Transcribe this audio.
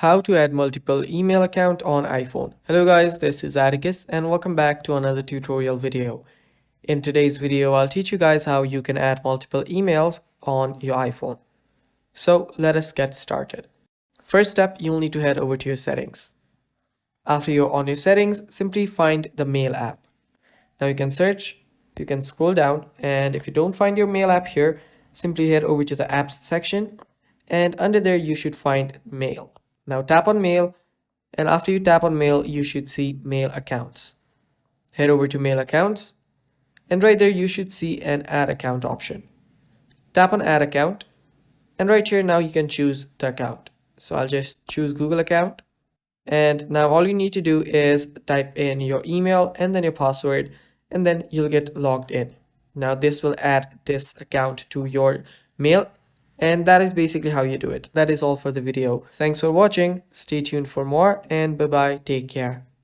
How to add multiple email account on iPhone. Hello guys, this is Atticus and welcome back to another tutorial video. In today's video, I'll teach you guys how you can add multiple emails on your iPhone. So let us get started. First step, you'll need to head over to your settings. After you're on your settings, simply find the Mail app. Now you can search, you can scroll down, and if you don't find your Mail app here, simply head over to the apps section, and under there you should find Mail. Now tap on Mail, and after you tap on Mail, you should see Mail Accounts. Head over to Mail Accounts, and right there you should see an Add Account option. Tap on Add Account, and right here now you can choose the account. So I'll just choose Google account, and now all you need to do is type in your email and then your password, and then you'll get logged in. Now this will add this account to your Mail. And that is basically how you do it. That is all for the video. Thanks for watching. Stay tuned for more and bye bye. Take care.